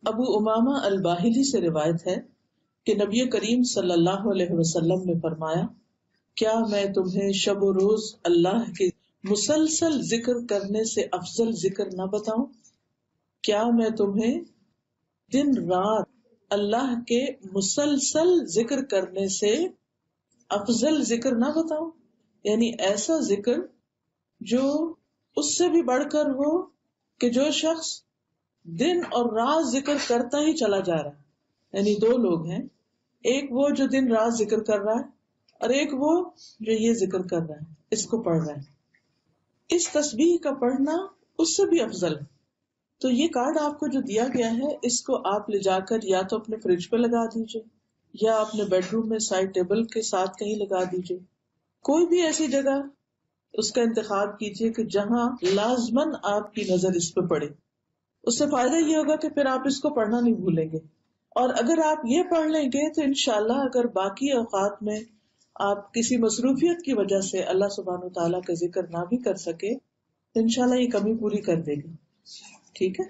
ابو امامہ الباہلی سے روایت ہے کہ نبی کریم صلی اللہ علیہ وسلم نے فرمایا، کیا میں تمہیں شب و روز اللہ کے مسلسل ذکر کرنے سے افضل ذکر نہ بتاؤں؟ کیا میں تمہیں دن رات اللہ کے مسلسل ذکر کرنے سے افضل ذکر نہ بتاؤں؟ یعنی ایسا ذکر جو اس سے بھی بڑھ کر ہو کہ جو شخص دن اور رات ذکر کرتا ہی چلا جا رہا ہے. یعنی دو لوگ ہیں، ایک وہ جو دن رات ذکر کر رہا ہے اور ایک وہ جو یہ ذکر کر رہا ہے، اس کو پڑھ رہا ہے. اس تسبیح کا پڑھنا اس سے بھی افضل ہے. تو یہ کارڈ آپ کو جو دیا گیا ہے، اس کو آپ لے جا کر یا تو اپنے فریج پہ لگا دیجئے یا اپنے بیڈ روم میں سائڈ ٹیبل کے ساتھ کہیں لگا دیجئے. کوئی بھی ایسی جگہ اس کا انتخاب کیجئے کہ جہاں لازماً آپ کی نظر اس پہ پڑے. اس سے فائدہ یہ ہوگا کہ پھر آپ اس کو پڑھنا نہیں بھولیں گے. اور اگر آپ یہ پڑھ لیں گے تو انشاءاللہ اگر باقی اوقات میں آپ کسی مصروفیت کی وجہ سے اللہ سبحانہ و تعالیٰ کا ذکر نہ بھی کر سکے تو انشاءاللہ یہ کمی پوری کر دے گی. ٹھیک ہے،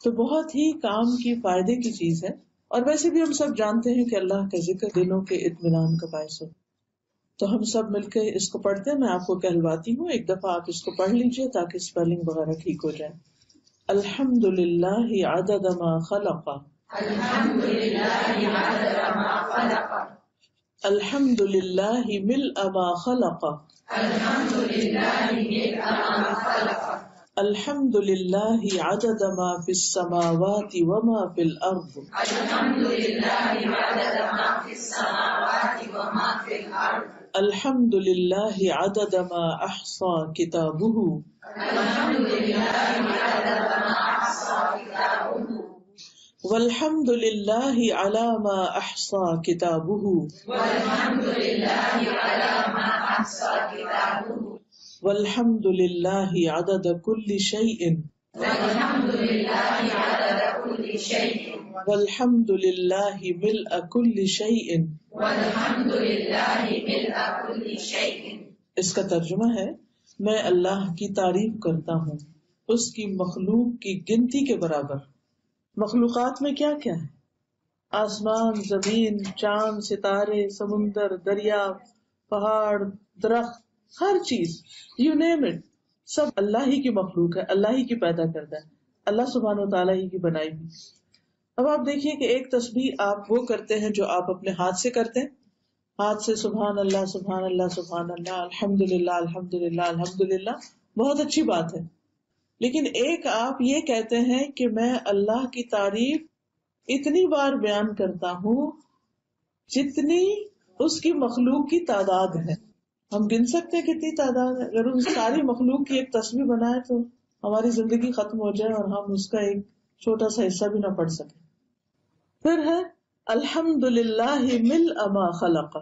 تو بہت ہی کام کی فائدے کی چیز ہے. اور ویسے بھی ہم سب جانتے ہیں کہ اللہ کا ذکر دلوں کے اطمینان کا باعث ہو. تو ہم سب مل کے اس کو پڑھتے ہیں. میں آپ کو کہلواتی ہوں، ایک دفعہ آپ اس کو پڑھ لیجئے تاکہ اسپیلنگ وغیرہ ٹھیک ہو جائے. الحمد للہ عدد ما خلق، الحمد للہ عدد ما خلق، الحمد للہ ملء ما خلق، الحمد للہ ملء ما خلق، الحمد للہ عدد ما فی السماوات وما فی الارض، الحمد للہ عدد ما فی السماوات وما فی الارض، الحمد للہ عدد ما احصى کتابہ، الحمد للہ عدد ما احصى کتابہ، والحمد للہ علی ما احصى کتابہ، والحمد للہ علی ما احصى کتابہ، والحمد للہ عدد کل شیء، والحمد للہ عدد کل شیء، والحمد للہ ملء کل شیء. والحمد للہ ملء کل شیء. اس کا ترجمہ ہے، میں اللہ کی تعریف کرتا ہوں اس کی مخلوق کی گنتی کے برابر. مخلوقات میں کیا کیا ہے؟ آسمان، زمین، چاند، ستارے، سمندر، دریا، پہاڑ، درخت، ہر چیز، یو نیم اٹ، سب اللہ ہی کی مخلوق ہے، اللہ ہی کی پیدا کرتا ہے، اللہ سبحانہ و تعالیٰ ہی کی بنائی ہوئی. اب آپ دیکھیے کہ ایک تسبیح آپ وہ کرتے ہیں جو آپ اپنے ہاتھ سے کرتے ہیں، ہاتھ سے سبحان اللہ سبحان اللہ سبحان اللہ، الحمد للہ الحمد للہ الحمد للہ، بہت اچھی بات ہے. لیکن ایک آپ یہ کہتے ہیں کہ میں اللہ کی تعریف اتنی بار بیان کرتا ہوں جتنی اس کی مخلوق کی تعداد ہے. ہم گن سکتے ہیں کتنی تعداد ہے؟ اگر اس ساری مخلوق کی ایک تسبیح بنائے تو ہماری زندگی ختم ہو جائے اور ہم اس کا ایک چھوٹا سا حصہ بھی نہ پڑھ سکیں. پھر ہے الحمد للہ ملء ما خلق،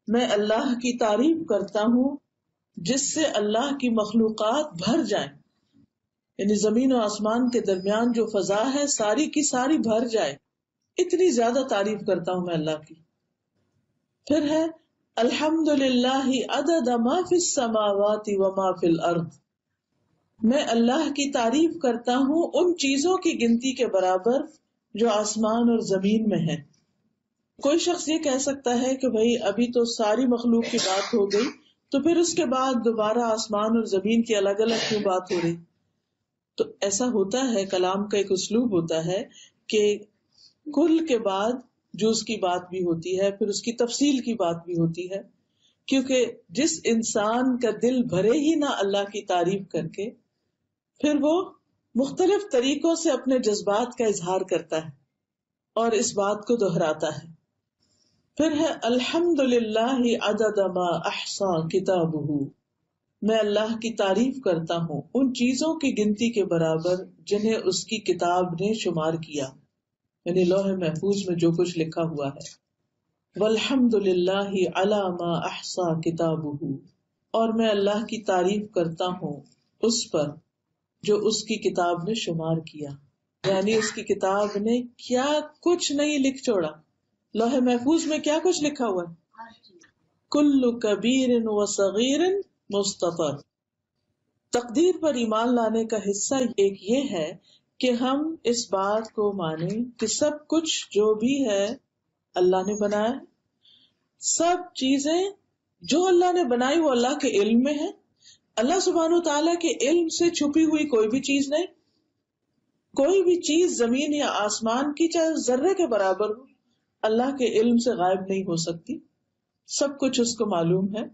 میں اللہ کی تعریف کرتا ہوں جس سے اللہ کی مخلوقات بھر جائیں. یعنی زمین و آسمان کے درمیان جو فضا ہے ساری کی ساری بھر جائے، اتنی زیادہ تعریف کرتا ہوں میں اللہ کی. پھر ہے الحمد للہ عدد ما فی السماوات وما فی الارض، میں اللہ کی تعریف کرتا ہوں ان چیزوں کی گنتی کے برابر جو آسمان اور زمین میں ہے. کوئی شخص یہ کہہ سکتا ہے کہ بھئی ابھی تو ساری مخلوق کی بات ہو گئی، تو پھر اس کے بعد دوبارہ آسمان اور زمین کی الگ الگ کیوں بات ہو رہی؟ تو ایسا ہوتا ہے، کلام کا ایک اسلوب ہوتا ہے کہ کل کے بعد جز کی بات بھی ہوتی ہے، پھر اس کی تفصیل کی بات بھی ہوتی ہے. کیونکہ جس انسان کا دل بھرے ہی نہ اللہ کی تعریف کر کے، پھر وہ مختلف طریقوں سے اپنے جذبات کا اظہار کرتا ہے اور اس بات کو دہراتا ہے. پھر ہے الحمد للہ عدد ما احصى کتابہ، میں اللہ کی تعریف کرتا ہوں ان چیزوں کی گنتی کے برابر جنہیں اس کی کتاب نے شمار کیا، یعنی لوح محفوظ میں جو کچھ لکھا ہوا ہے. والحمد للہ علی ما احصى کتابہ، اور میں اللہ کی تعریف کرتا ہوں اس پر جو اس کی کتاب نے شمار کیا، یعنی اس کی کتاب نے کیا کچھ نہیں لکھ چھوڑا. لوح محفوظ میں کیا کچھ لکھا ہوا ہے؟ کل کبیر و صغیر مستطر. تقدیر پر ایمان لانے کا حصہ ایک یہ ہے کہ ہم اس بات کو مانیں کہ سب کچھ جو بھی ہے اللہ نے بنایا، سب چیزیں جو اللہ نے بنائی وہ اللہ کے علم میں ہے. اللہ سبحانہ و تعالیٰ کے علم سے چھپی ہوئی کوئی بھی چیز نہیں. کوئی بھی چیز زمین یا آسمان کی چاہے ذرے کے برابر ہو اللہ کے علم سے غائب نہیں ہو سکتی. سب کچھ اس کو معلوم ہے.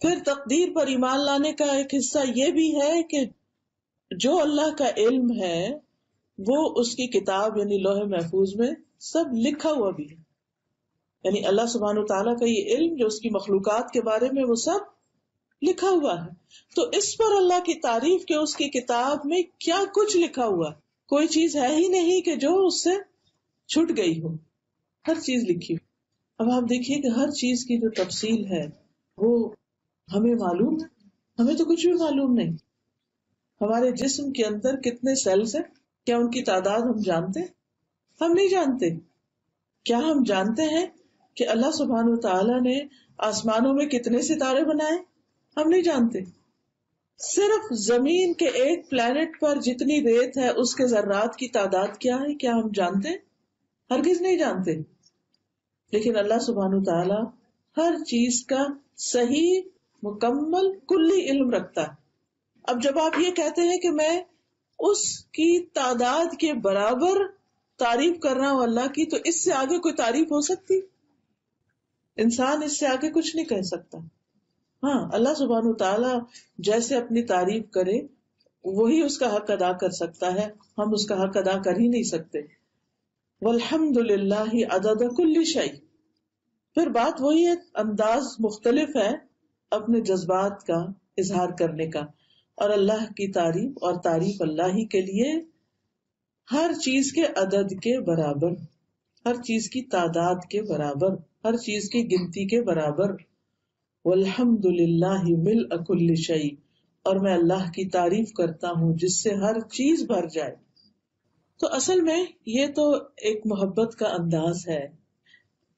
پھر تقدیر پر ایمان لانے کا ایک حصہ یہ بھی ہے کہ جو اللہ کا علم ہے وہ اس کی کتاب یعنی لوح محفوظ میں سب لکھا ہوا بھی ہے. یعنی اللہ سبحانہ و تعالیٰ کا یہ علم جو اس کی مخلوقات کے بارے میں وہ سب لکھا ہوا ہے. تو اس پر اللہ کی تعریف کہ اس کی کتاب میں کیا کچھ لکھا ہوا ہے. کوئی چیز ہے ہی نہیں کہ جو اس سے چھٹ گئی ہو، ہر چیز لکھی ہو. اب آپ دیکھیے کہ ہر چیز کی جو تفصیل ہے وہ ہمیں معلوم ہے. ہمیں تو کچھ بھی معلوم نہیں. ہمارے جسم کے اندر کتنے سیلز ہیں، کیا ان کی تعداد ہم جانتے ہیں؟ ہم نہیں جانتے. کیا ہم جانتے ہیں کہ اللہ سبحانہ و تعالیٰ نے آسمانوں میں کتنے ستارے بنائے؟ ہم نہیں جانتے. صرف زمین کے ایک پلانٹ پر جتنی ریت ہے اس کے ذرات کی تعداد کیا ہے، کیا ہم جانتے ہیں؟ ہرگز نہیں جانتے. لیکن اللہ سبحانہ و تعالیٰ ہر چیز کا صحیح مکمل کلی علم رکھتا ہے. اب جب آپ یہ کہتے ہیں کہ میں اس کی تعداد کے برابر تعریف کر رہا ہوں اللہ کی، تو اس سے آگے کوئی تعریف ہو سکتی؟ انسان اس سے آگے کچھ نہیں کہہ سکتا. ہاں اللہ سبحانہ و تعالیٰ جیسے اپنی تعریف کرے وہی اس کا حق ادا کر سکتا ہے، ہم اس کا حق ادا کر ہی نہیں سکتے. والحمد للہ عدد کل شیء. پھر بات وہی ہے، انداز مختلف ہے اپنے جذبات کا اظہار کرنے کا، اور اللہ کی تعریف اور تعریف اللہ ہی کے لیے ہر چیز کے عدد کے برابر، ہر چیز کی تعداد کے برابر، ہر چیز کی گنتی کے برابر. والحمد للہ ملء کل شیء. اور میں اللہ کی تعریف کرتا ہوں جس سے ہر چیز بھر جائے. تو اصل میں یہ تو ایک محبت کا انداز ہے.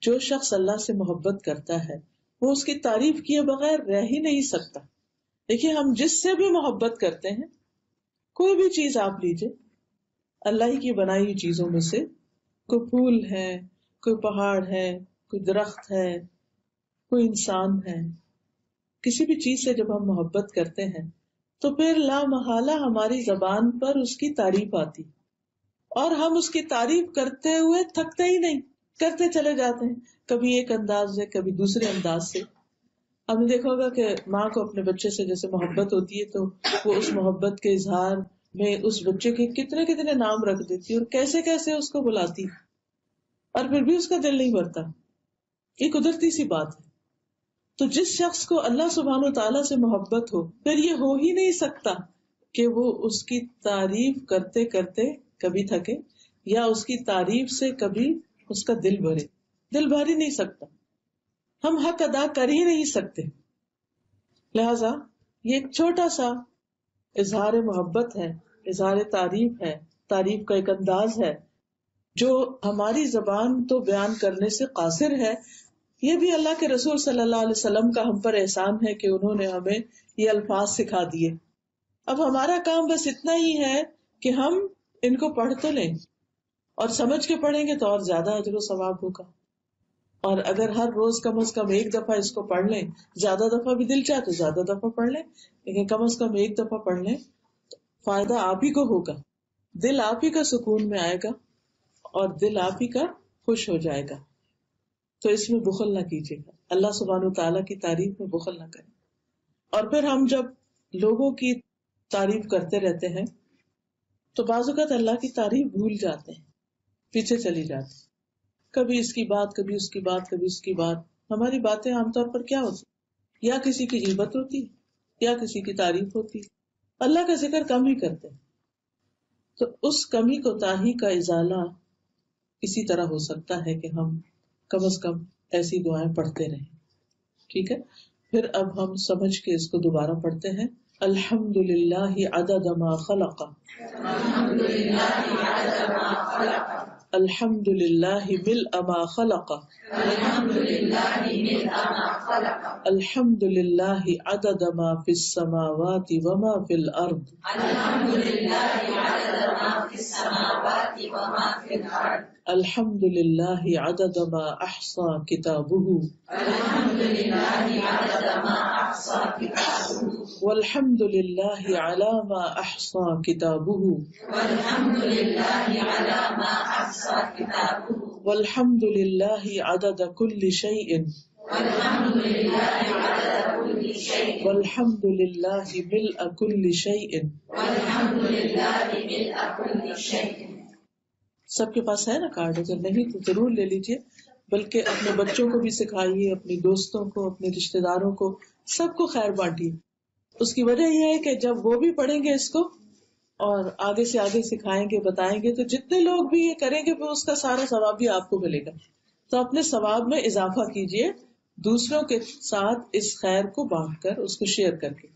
جو شخص اللہ سے محبت کرتا ہے وہ اس کی تعریف کیے بغیر رہ ہی نہیں سکتا. دیکھیے ہم جس سے بھی محبت کرتے ہیں، کوئی بھی چیز آپ لیجئے اللہ ہی کی بنائی ہوئی چیزوں میں سے، کوئی پھول ہے، کوئی پہاڑ ہے، کوئی درخت ہے، کوئی انسان ہے، کسی بھی چیز سے جب ہم محبت کرتے ہیں تو پھر لا محالہ ہماری زبان پر اس کی تعریف آتی، اور ہم اس کی تعریف کرتے ہوئے تھکتے ہی نہیں، کرتے چلے جاتے ہیں. کبھی ایک انداز سے، کبھی دوسرے انداز سے. آپ نے دیکھا ہوگا کہ ماں کو اپنے بچے سے جیسے محبت ہوتی ہے تو وہ اس محبت کے اظہار میں اس بچے کے کتنے کتنے نام رکھ دیتی ہے اور کیسے کیسے اس کو بلاتی، اور پھر بھی اس کا دل نہیں بھرتا. یہ قدرتی سی بات ہے. تو جس شخص کو اللہ سبحانہ و تعالیٰ سے محبت ہو، پھر یہ ہو ہی نہیں سکتا کہ وہ اس کی تعریف کرتے کرتے کبھی تھکے یا اس کی تعریف سے کبھی اس کا دل بھرے. دل بھر ہی نہیں سکتا. ہم حق ادا کر ہی نہیں سکتے. لہذا یہ ایک چھوٹا سا اظہار محبت ہے، اظہار تعریف ہے، تعریف کا ایک انداز ہے جو ہماری زبان تو بیان کرنے سے قاصر ہے. یہ بھی اللہ کے رسول صلی اللہ علیہ وسلم کا ہم پر احسان ہے کہ انہوں نے ہمیں یہ الفاظ سکھا دیے. اب ہمارا کام بس اتنا ہی ہے کہ ہم ان کو پڑھ تو لیں، اور سمجھ کے پڑھیں گے تو اور زیادہ اجر و ثواب ہوگا. اور اگر ہر روز کم از کم ایک دفعہ اس کو پڑھ لیں، زیادہ دفعہ بھی دل چاہے تو زیادہ دفعہ پڑھ لیں، لیکن کم از کم ایک دفعہ پڑھ لیں، فائدہ آپ ہی کو ہوگا. دل آپ ہی کا سکون میں آئے گا اور دل آپ ہی کا خوش ہو جائے گا. تو اس میں بخل نہ کیجیے گا، اللہ سبحانہ تعالیٰ کی تعریف میں بخل نہ کریں. اور پھر ہم جب لوگوں کی تعریف کرتے رہتے ہیں تو بعض اوقات اللہ کی تعریف بھول جاتے ہیں، پیچھے چلی جاتی. کبھی اس کی بات، کبھی اس کی بات، کبھی اس کی بات. ہماری باتیں عام طور پر کیا ہوتی؟ یا کسی کی غیبت ہوتی یا کسی کی تعریف ہوتی. اللہ کا ذکر کم ہی کرتے ہیں. تو اس کمی کوتاہی کا ازالہ اسی طرح ہو سکتا ہے کہ ہم کم از کم ایسی دعائیں پڑھتے رہیں. ٹھیک ہے، پھر اب ہم سمجھ کے اس کو دوبارہ پڑھتے ہیں. الحمد للہ عدد ما خلق، الحمد للہ ملء ما خلق الحمد للہ ملء ما خلق الحمد للہ عدد ما فی السماوات وما فی الارض الحمد للہ عدد ما فی السماوات وما فی الارض الحمد للہ عدد ما احصى کتابہ الحمد للہ عدد ما احصى کتابہ والحمد للہ علی ما احصى کتابہ والحمد للہ علی ما احصى کتابہ والحمد للہ عدد کل شیء والحمد للہ عدد کل شیء والحمد للہ ملء کل شیء. والحمد للہ ملء کل شیء. سب کے پاس ہے نا کارڈ؟ اگر نہیں تو ضرور لے لیجئے، بلکہ اپنے بچوں کو بھی سکھائیے، اپنے دوستوں کو، اپنے رشتہ داروں کو، سب کو خیر بانٹیے. اس کی وجہ یہ ہے کہ جب وہ بھی پڑھیں گے اس کو اور آگے سے آگے سکھائیں گے، بتائیں گے، تو جتنے لوگ بھی یہ کریں گے پھر اس کا سارا ثواب بھی آپ کو ملے گا. تو اپنے ثواب میں اضافہ کیجئے دوسروں کے ساتھ اس خیر کو بانٹ کر، اس کو شیئر کر کے.